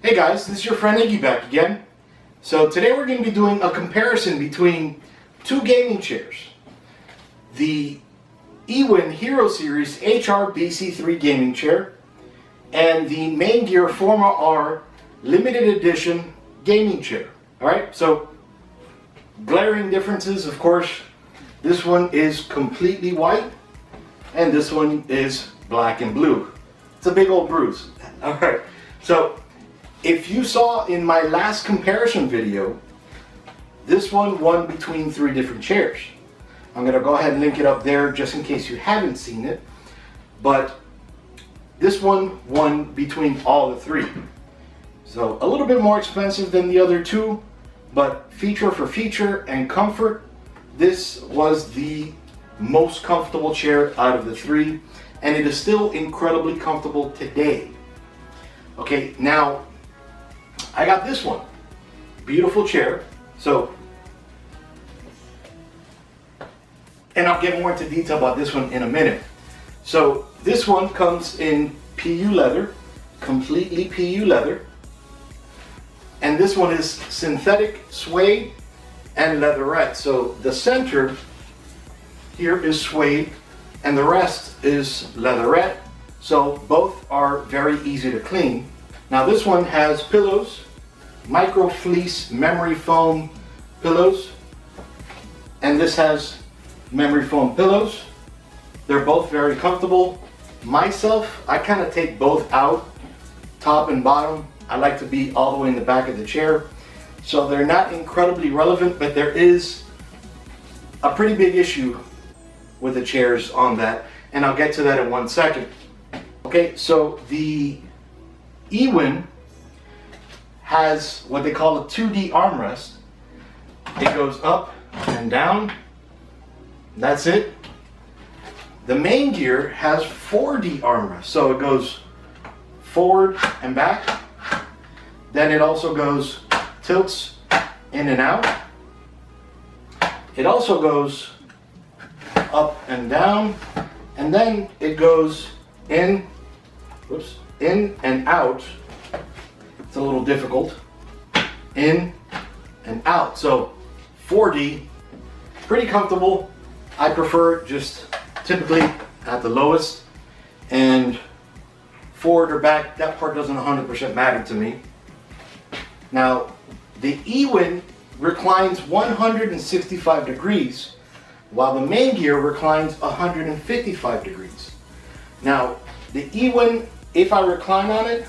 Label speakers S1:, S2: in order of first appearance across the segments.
S1: Hey guys, this is your friend Iggy back again. So today we're going to be doing a comparison between two gaming chairs. The Ewin Hero Series HRBC3 gaming chair and the Maingear FORMA-R limited edition gaming chair. Alright, so glaring differences, of course. This one is completely white and this one is black and blue. It's a big old bruise. Alright, so if you saw in my last comparison video, this one won between three different chairs. I'm going to go ahead and link it up there just in case you haven't seen it. But this one won between all the three. So a little bit more expensive than the other two, but feature for feature and comfort, this was the most comfortable chair out of the three, and it is still incredibly comfortable today. Okay, now I got this one. Beautiful chair. So, and I'll get more into detail about this one in a minute. So this one comes in PU leather, completely PU leather. And this one is synthetic suede and leatherette. So the center here is suede and the rest is leatherette. So both are very easy to clean. Now this one has pillows, micro fleece memory foam pillows, and this has memory foam pillows. They're both very comfortable. Myself, I kind of take both out, top and bottom. I like to be all the way in the back of the chair. So they're not incredibly relevant, but there is a pretty big issue with the chairs on that, and I'll get to that in 1 second. Okay, so the Ewin has what they call a 2D armrest. It goes up and down. That's it. The Maingear has 4D armrest. So it goes forward and back. Then it also goes, tilts in and out. It also goes up and down. And then it goes in, in and out. It's a little difficult. In and out. So 4D, pretty comfortable. I prefer just typically at the lowest, and forward or back, that part doesn't 100% matter to me. Now, the Ewin reclines 165 degrees, while the Maingear reclines 155 degrees. Now, the Ewin, if I recline on it,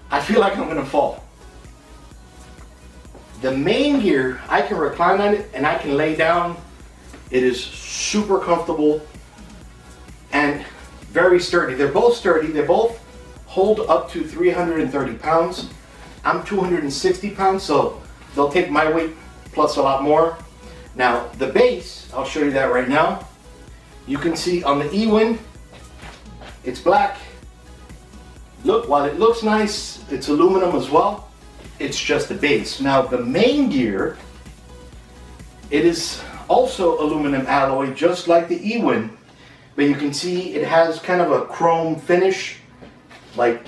S1: I feel like I'm going to fall. The Maingear, I can recline on it and I can lay down. It is super comfortable and very sturdy. They're both sturdy. They both hold up to 330 pounds. I'm 260 pounds, so they'll take my weight plus a lot more. Now, the base, I'll show you that right now. You can see on the Ewin, it's black. Look, while it looks nice, it's aluminum as well. It's just the base. Now, the Maingear, it is also aluminum alloy, just like the Ewin, but you can see it has kind of a chrome finish, like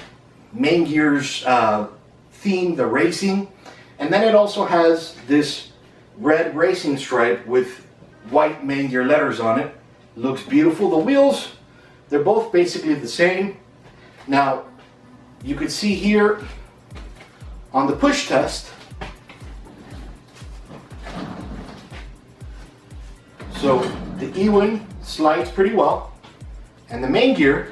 S1: Maingear's theme, the racing. And then it also has this red racing stripe with white Maingear letters on it. Looks beautiful. The wheels, they're both basically the same. Now, you can see here on the push test, so the Ewin slides pretty well, and the Maingear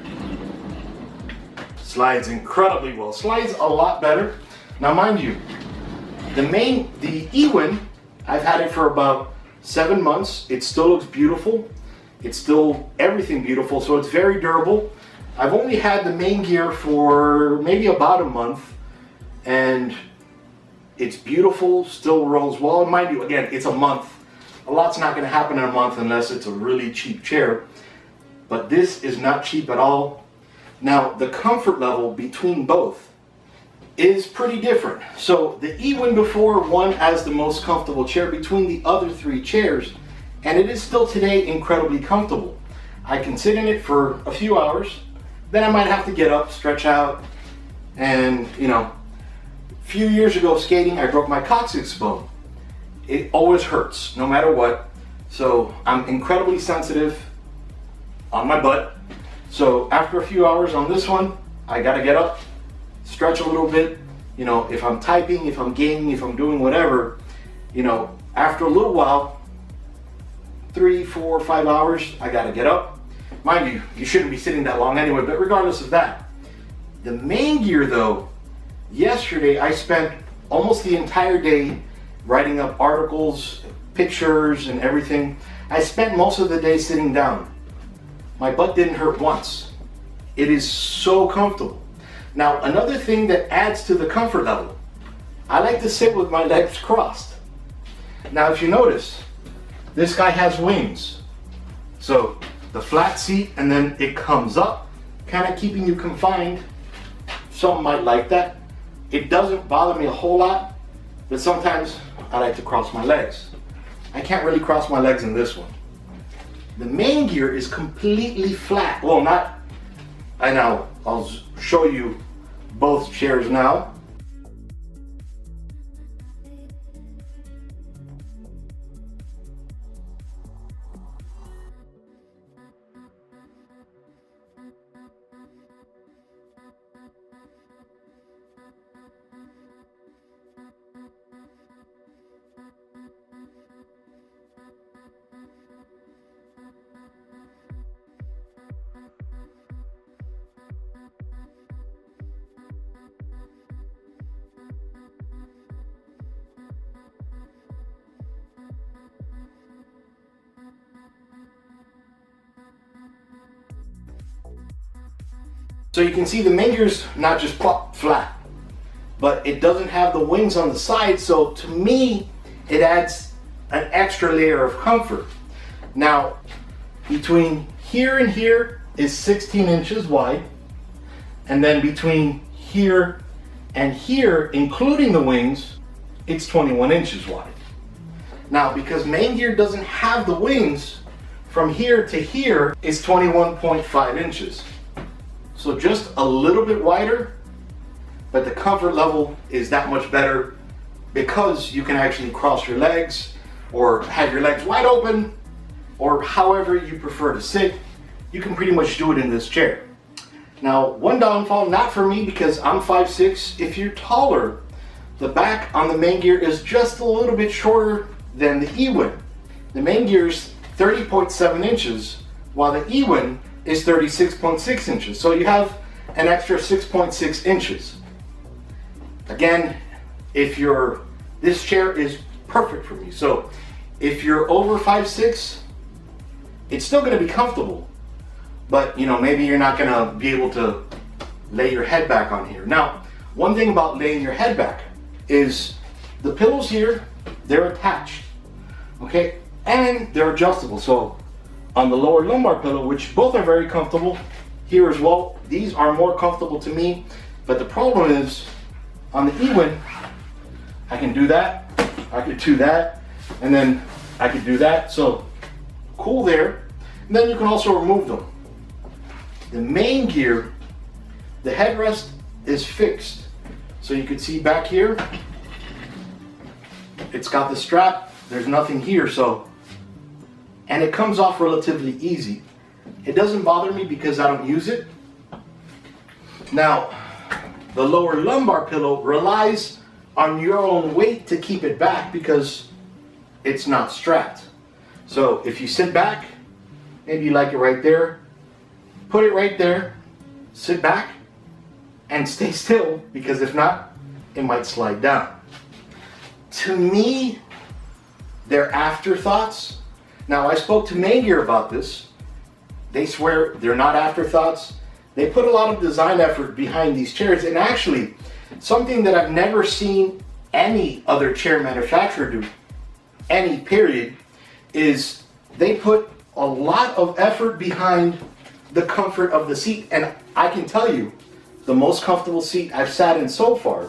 S1: slides incredibly well. Slides a lot better. Now, mind you, the Ewin, I've had it for about 7 months. It still looks beautiful. It's still everything beautiful, so it's very durable. I've only had the Maingear for maybe about a month, and it's beautiful, still rolls well. And mind you, again, it's a month. A lot's not going to happen in a month unless it's a really cheap chair, but this is not cheap at all. Now, the comfort level between both is pretty different. So the Ewin before won as the most comfortable chair between the other three chairs, and it is still today incredibly comfortable. I can sit in it for a few hours, then I might have to get up, stretch out, and few years ago skating, I broke my coccyx bone. It always hurts, no matter what. So I'm incredibly sensitive on my butt. So after a few hours on this one, I gotta get up, stretch a little bit. You know, if I'm typing, if I'm gaming, if I'm doing whatever, you know, after a little while, 3, 4, 5 hours, I gotta get up. Mind you, you shouldn't be sitting that long anyway, but regardless of that. The Maingear though, yesterday I spent almost the entire day writing up articles, pictures and everything. I spent most of the day sitting down. My butt didn't hurt once. It is so comfortable. Now, another thing that adds to the comfort level, I like to sit with my legs crossed. Now, if you notice, this guy has wings. So the flat seat and then it comes up, kind of keeping you confined. Some might like that. It doesn't bother me a whole lot, but sometimes I like to cross my legs. I can't really cross my legs in this one. The Maingear is completely flat. Well, not, I know, I'll show you both chairs now. So you can see the Maingear's not just flat, but it doesn't have the wings on the side. So to me, it adds an extra layer of comfort. Now, between here and here is 16 inches wide. And then between here and here, including the wings, it's 21 inches wide. Now, because Maingear doesn't have the wings, from here to here is 21.5 inches. So just a little bit wider, but the comfort level is that much better because you can actually cross your legs or have your legs wide open, or however you prefer to sit. You can pretty much do it in this chair. Now, one downfall, not for me because I'm 5'6". If you're taller, the back on the Maingear is just a little bit shorter than the E-Win. The Maingear is 30.7 inches, while the E-Win is 36.6 inches. So you have an extra 6.6 inches. Again, this chair is perfect for me. So if you're over 5'6", it's still gonna be comfortable, but you know, maybe you're not gonna be able to lay your head back on here. Now, one thing about laying your head back is the pillows here, they're attached, okay? And they're adjustable. So on the lower lumbar pillow, which both are very comfortable, here as well, these are more comfortable to me. But the problem is, on the E-Win, I can do that, I could do that, and then I could do that. So cool there. And then you can also remove them. The Maingear, the headrest is fixed. So you can see back here, it's got the strap, there's nothing here, and it comes off relatively easy. It doesn't bother me because I don't use it. Now, the lower lumbar pillow relies on your own weight to keep it back because it's not strapped. So if you sit back, maybe you like it right there, put it right there, sit back, and stay still, because if not, it might slide down. To me, they're afterthoughts. Now, I spoke to Maingear about this. They swear they're not afterthoughts. They put a lot of design effort behind these chairs, and actually, something that I've never seen any other chair manufacturer do, any period, is they put a lot of effort behind the comfort of the seat. And I can tell you, the most comfortable seat I've sat in so far,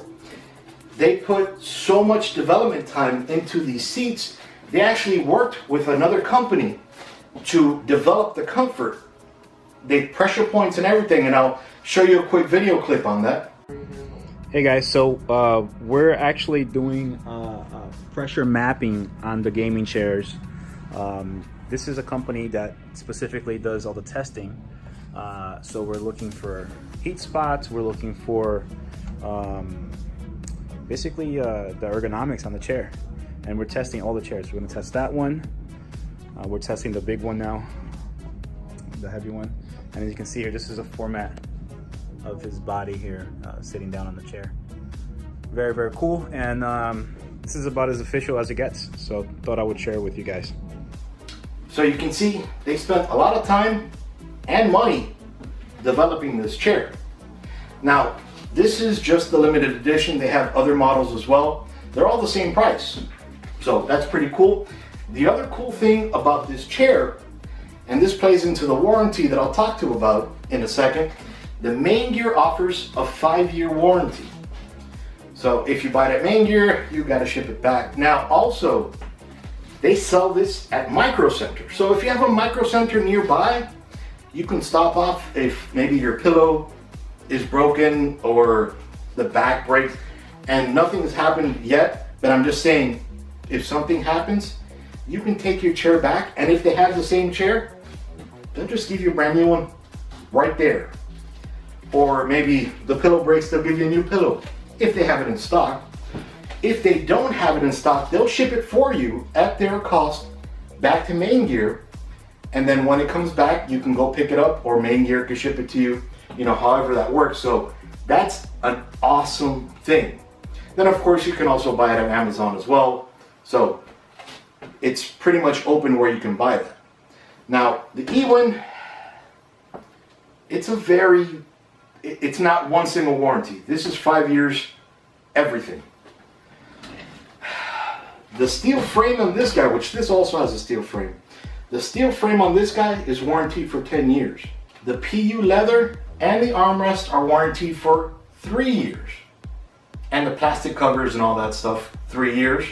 S1: they put so much development time into these seats. They actually worked with another company to develop the comfort. They pressure points and everything, and I'll show you a quick video clip on that.
S2: Hey guys, so we're actually doing pressure mapping on the gaming chairs. This is a company that specifically does all the testing. So we're looking for heat spots, we're looking for basically the ergonomics on the chair. And we're testing all the chairs. We're gonna test that one. We're testing the big one now, the heavy one. And as you can see here, this is a format of his body here, sitting down on the chair. Very, very cool. And this is about as official as it gets. So thought I would share it with you guys.
S1: So you can see they spent a lot of time and money developing this chair. Now, this is just the limited edition. They have other models as well. They're all the same price. So that's pretty cool. The other cool thing about this chair, and this plays into the warranty that I'll talk to you about in a second, the Maingear offers a 5-year warranty. So if you buy it at Maingear, you gotta ship it back. Now also, they sell this at Micro Center. So if you have a Micro Center nearby, you can stop off if maybe your pillow is broken or the back breaks, and nothing has happened yet, but I'm just saying, if something happens, you can take your chair back, and if they have the same chair, they'll just give you a brand new one right there. Or maybe the pillow breaks, they'll give you a new pillow if they have it in stock. If they don't have it in stock, they'll ship it for you at their cost back to Maingear, and then when it comes back, you can go pick it up, or Maingear can ship it to you, however that works. So that's an awesome thing. Then of course you can also buy it on Amazon as well. So it's pretty much open where you can buy that. Now the E1, it's not one single warranty. This is 5 years, everything. The steel frame on this guy, which this also has a steel frame, the steel frame on this guy is warranted for 10 years. The PU leather and the armrest are warranted for 3 years. And the plastic covers and all that stuff, 3 years.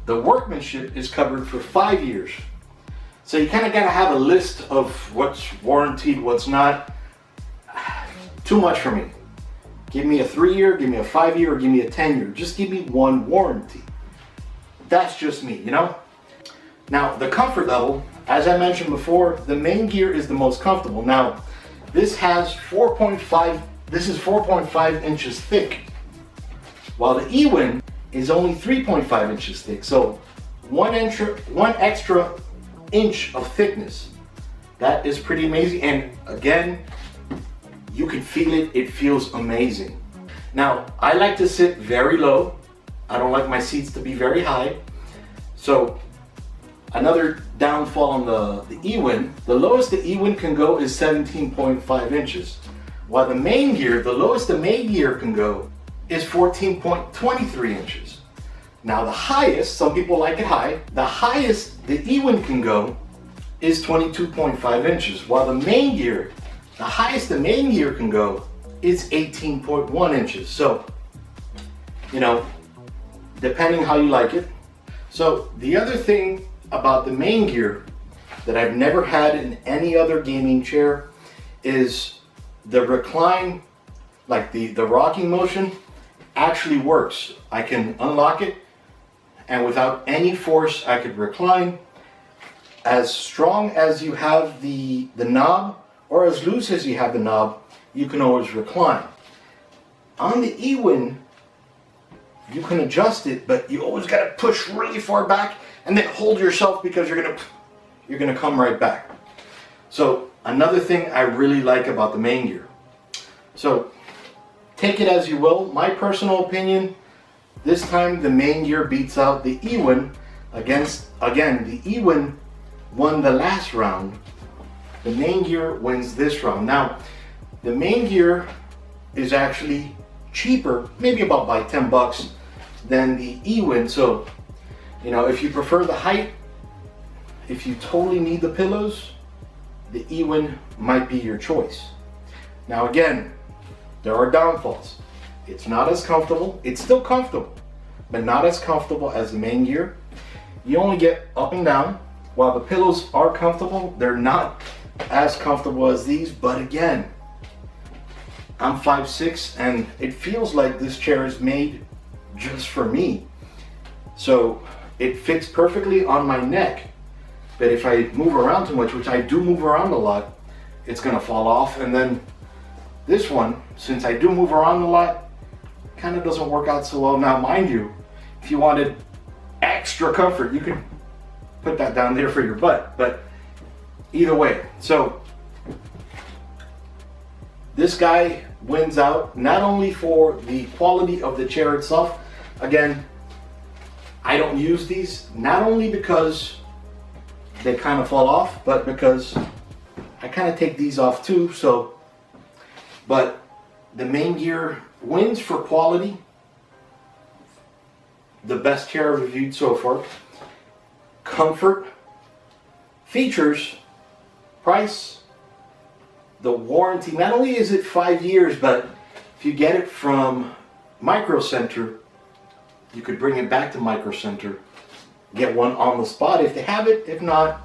S1: The workmanship is covered for 5 years. So you kind of got to have a list of what's warranted, what's not. Too much for me. Give me a 3-year, give me a 5-year, or give me a 10-year. Just give me one warranty. That's just me, Now, the comfort level, as I mentioned before, the Maingear is the most comfortable. Now, this is 4.5 inches thick, while the E1 is only 3.5 inches thick. So one extra inch of thickness. That is pretty amazing. And again, you can feel it. It feels amazing. Now, I like to sit very low. I don't like my seats to be very high. So another downfall on the E1, the lowest the E1 can go is 17.5 inches. While the Maingear, the lowest the Maingear can go is 14.23 inches. Now the highest, some people like it high, the highest the E1 can go is 22.5 inches. While the Maingear, the highest the Maingear can go is 18.1 inches. So, depending how you like it. So the other thing about the Maingear that I've never had in any other gaming chair is the recline, like the rocking motion actually works. I can unlock it, and without any force I could recline. As strong as you have the knob, or as loose as you have the knob, you can always recline. On the E1, you can adjust it, but you always got to push really far back and then hold yourself, because you're gonna come right back. So another thing I really like about the Maingear. So take it as you will. My personal opinion, this time the Maingear beats out the E1 again, the E1 won the last round. The Maingear wins this round. Now, the Maingear is actually cheaper, maybe about by 10 bucks than the E1. So, if you prefer the height, if you totally need the pillows, the E1 might be your choice. Now again, there are downfalls. It's not as comfortable. It's still comfortable, but not as comfortable as the Maingear. You only get up and down. While the pillows are comfortable, they're not as comfortable as these, but again, I'm 5'6", and it feels like this chair is made just for me. So it fits perfectly on my neck, but if I move around too much, which I do move around a lot, it's gonna fall off. And then this one, since I do move around a lot, kind of doesn't work out so well. Now, mind you, if you wanted extra comfort, you could put that down there for your butt, but either way. So this guy wins out, not only for the quality of the chair itself. Again, I don't use these, not only because they kind of fall off, but because I kind of take these off too. So, but the Maingear wins for quality. The best chair I've reviewed so far. Comfort, features, price, the warranty. Not only is it 5 years, but if you get it from Micro Center, you could bring it back to Micro Center, get one on the spot if they have it. If not,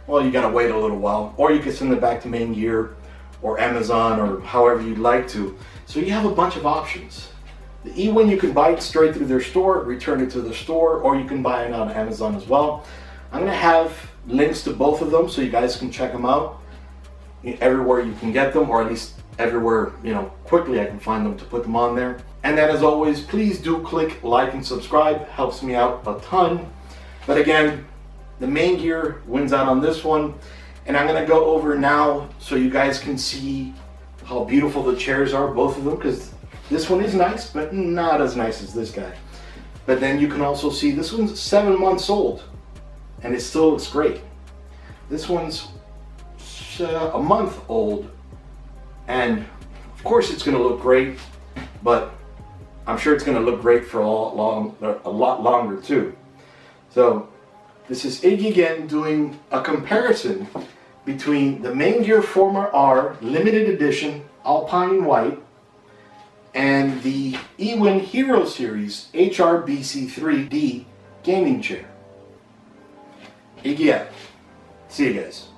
S1: well, you gotta wait a little while, or you could send it back to Maingear or Amazon or however you'd like to. So you have a bunch of options. The eWin, you can buy it straight through their store, return it to the store, or you can buy it on Amazon as well. I'm gonna have links to both of them so you guys can check them out everywhere you can get them, or at least everywhere, you know, quickly I can find them to put them on there. And then, as always, please do click like and subscribe, helps me out a ton. But again, the Maingear wins out on this one, and I'm gonna go over now so you guys can see how beautiful the chairs are, both of them, because this one is nice, but not as nice as this guy. But then you can also see this one's 7 months old, and it still looks great. This one's a month old, and of course it's gonna look great, but I'm sure it's gonna look great for a lot longer too. So this is Iggy again doing a comparison between the Maingear FORMA-R limited edition Alpine White and the eWin Hero Series HRBC 3D gaming chair. Iggy out. See you guys.